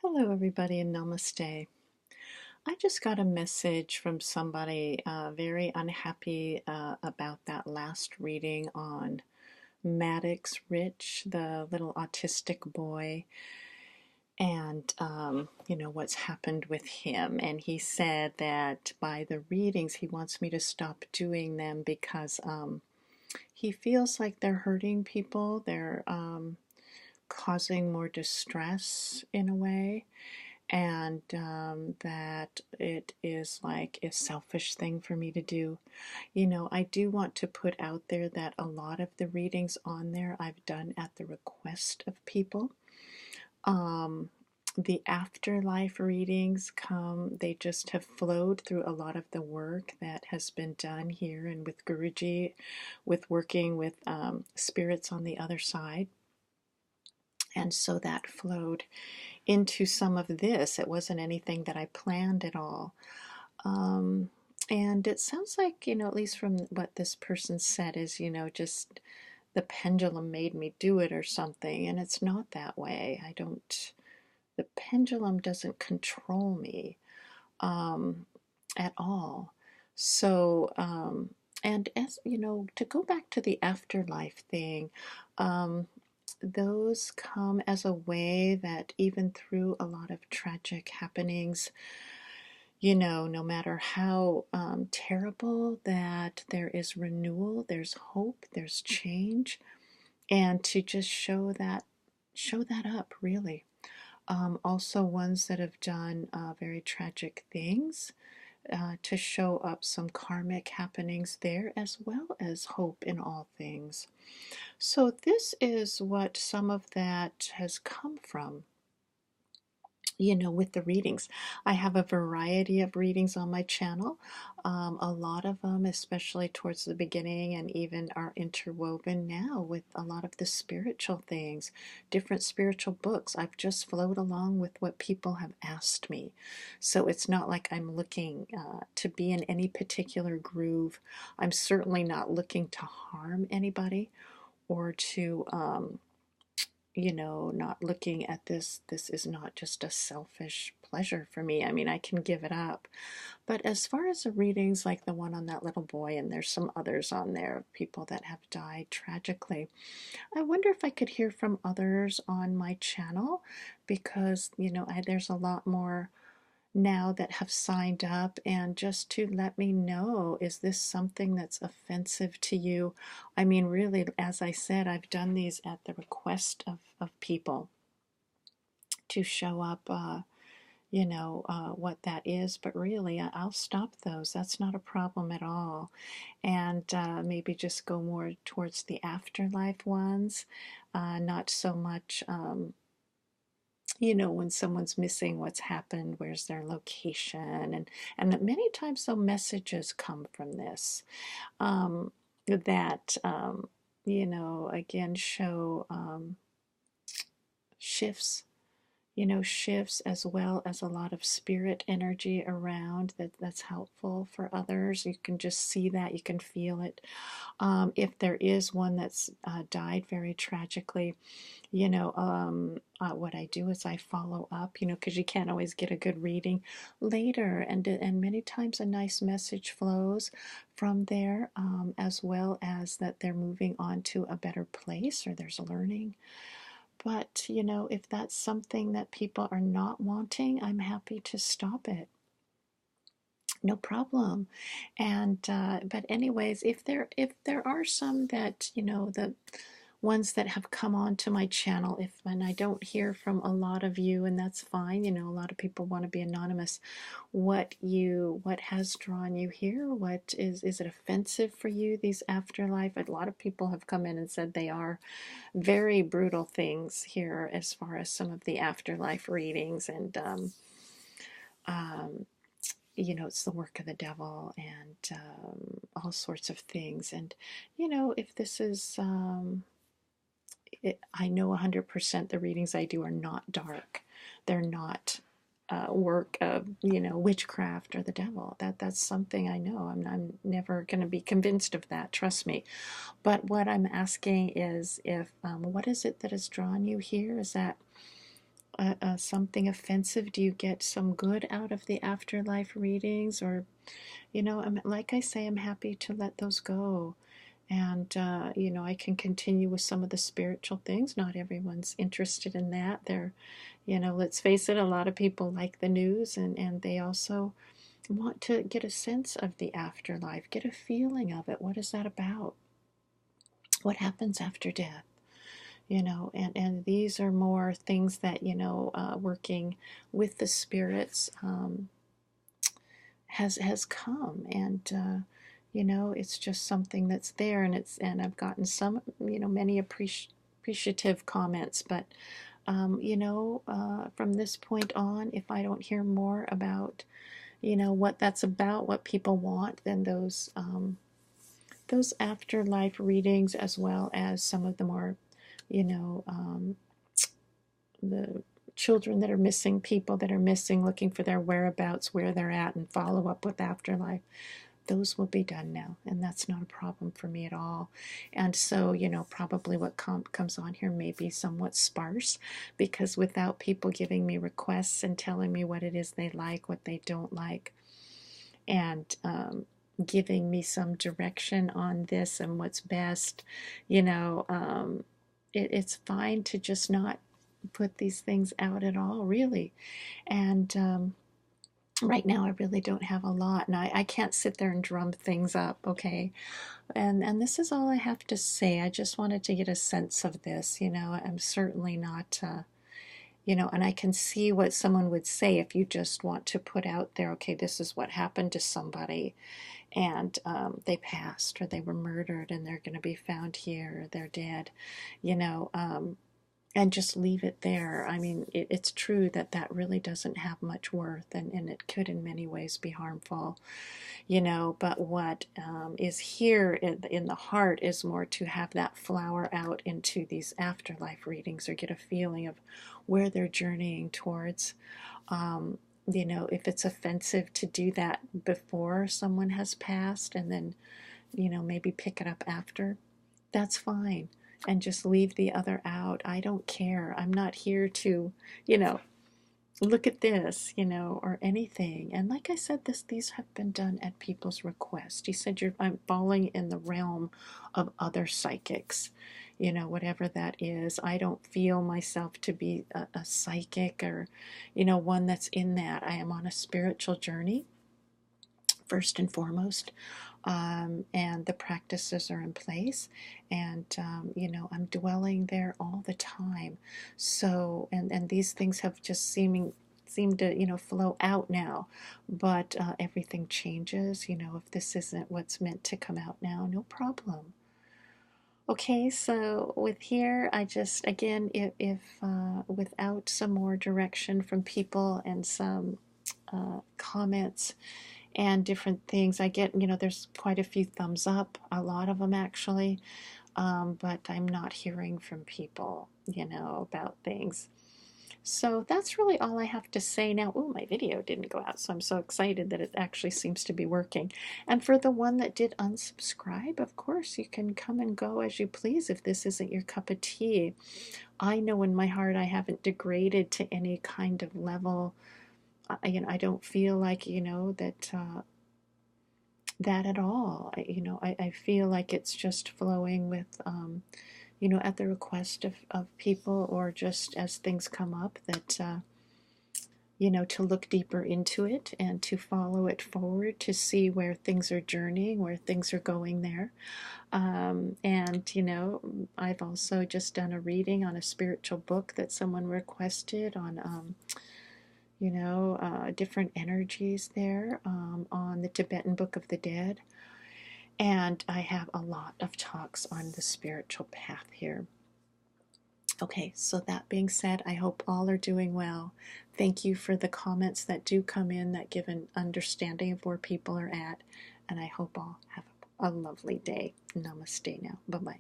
Hello, everybody, and namaste. I just got a message from somebody very unhappy about that last reading on Maddox Rich, the little autistic boy, and what's happened with him. And he said that by the readings, he wants me to stop doing them because he feels like they're hurting people, they're causing more distress in a way, and that it is like a selfish thing for me to do. I do want to put out there that a lot of the readings on there I've done at the request of people. Um, the afterlife readings they just have flowed through a lot of the work that has been done here and with Guruji, with working with spirits on the other side. And so that flowed into some of this. It wasn't anything that I planned at all. Um, and it sounds like, at least from what this person said, is, just the pendulum made me do it or something. And it's not that way. The pendulum doesn't control me um, at all. So, and as to go back to the afterlife thing, um, those come as a way that even through a lot of tragic happenings, no matter how terrible, that there is renewal, there's hope, there's change, and to just show that up really. Also, ones that have done very tragic things, to show up some karmic happenings there, as well as hope in all things. So, this is what some of that has come from. With the readings. I have a variety of readings on my channel. A lot of them, especially towards the beginning, and even are interwoven now with a lot of the spiritual things, different spiritual books. I've just flowed along with what people have asked me. So it's not like I'm looking to be in any particular groove. I'm certainly not looking to harm anybody or to not looking at this is not just a selfish pleasure for me. I mean, I can give it up. But as far as the readings like the one on that little boy, and there's some others on there, people that have died tragically, I wonder if I could hear from others on my channel, because, there's a lot more now that have signed up, and just to let me know, is this something that's offensive to you? I mean, really, as I said, I've done these at the request of people to show up, what that is, but really, I'll stop those. That's not a problem at all. And maybe just go more towards the afterlife ones, not so much. When someone's missing, what's happened, where's their location, and many times though messages come from this, that again show shifts, shifts, as well as a lot of spirit energy around that's helpful for others. You can just see that, you can feel it. If there is one that's died very tragically, what I do is I follow up, because you can't always get a good reading later, and many times a nice message flows from there, as well as that they're moving on to a better place or there's learning. But if that's something that people are not wanting, I'm happy to stop it. No problem. And but anyways, if there are some that the ones that have come on to my channel, if and I don't hear from a lot of you, and that's fine. A lot of people want to be anonymous. What has drawn you here? What is it offensive for you, these afterlife? A lot of people have come in and said they are very brutal things here as far as some of the afterlife readings, and um, it's the work of the devil, and all sorts of things. And if this is I know 100% the readings I do are not dark. They're not work of witchcraft or the devil. That's something I know. I'm never going to be convinced of that. Trust me. But what I'm asking is, if what is it that has drawn you here? Is that something offensive? Do you get some good out of the afterlife readings? Or, like I say, I'm happy to let those go. And, I can continue with some of the spiritual things. Not everyone's interested in that. Let's face it, a lot of people like the news, and they also want to get a sense of the afterlife, get a feeling of it. What is that about? What happens after death? And these are more things that, working with the spirits has come. And, it's just something that's there. And I've gotten some, many appreciative comments. But, from this point on, if I don't hear more about, what that's about, what people want, then those afterlife readings, as well as some of the more, the children that are missing, people that are missing, looking for their whereabouts, where they're at, and follow up with afterlife. Those will be done now, and that's not a problem for me at all. And so, probably what comes on here may be somewhat sparse, because without people giving me requests and telling me what it is they like, what they don't like, and giving me some direction on this and what's best, it's fine to just not put these things out at all, really. And right now, I really don't have a lot, and I can't sit there and drum things up, okay? And this is all I have to say. I just wanted to get a sense of this. I'm certainly not. And I can see what someone would say if you just want to put out there, okay, this is what happened to somebody, and they passed, or they were murdered, and they're going to be found here, or they're dead, you know, and just leave it there. I mean, it's true that that really doesn't have much worth, and it could in many ways be harmful, but what is here in the heart is more to have that flower out into these afterlife readings, or get a feeling of where they're journeying towards. If it's offensive to do that before someone has passed, and then, maybe pick it up after, that's fine. And just leave the other out. I don't care. I'm not here to, you know, look at this, or anything. And like I said, these have been done at people's request. He said, I'm falling in the realm of other psychics, whatever that is. I don't feel myself to be a psychic, or, one that's in that. I am on a spiritual journey, first and foremost. And the practices are in place, and I'm dwelling there all the time. So, and these things have just seem to flow out now, but everything changes. If this isn't what's meant to come out now, no problem. Okay, so with here, I just, again, if without some more direction from people and some comments and different things. I get, there's quite a few thumbs up, a lot of them actually, but I'm not hearing from people, about things. So that's really all I have to say now. Oh, my video didn't go out, so I'm so excited that it actually seems to be working. And for the one that did unsubscribe, of course, you can come and go as you please if this isn't your cup of tea. I know in my heart I haven't degraded to any kind of level. I don't feel like, that at all. I feel like it's just flowing with, at the request of people, or just as things come up, that, to look deeper into it and to follow it forward, to see where things are journeying, where things are going there. And, I've also just done a reading on a spiritual book that someone requested on, different energies there, on the Tibetan Book of the Dead. And I have a lot of talks on the spiritual path here. Okay, so that being said, I hope all are doing well. Thank you for the comments that do come in that give an understanding of where people are at. And I hope all have a lovely day. Namaste now. Bye-bye.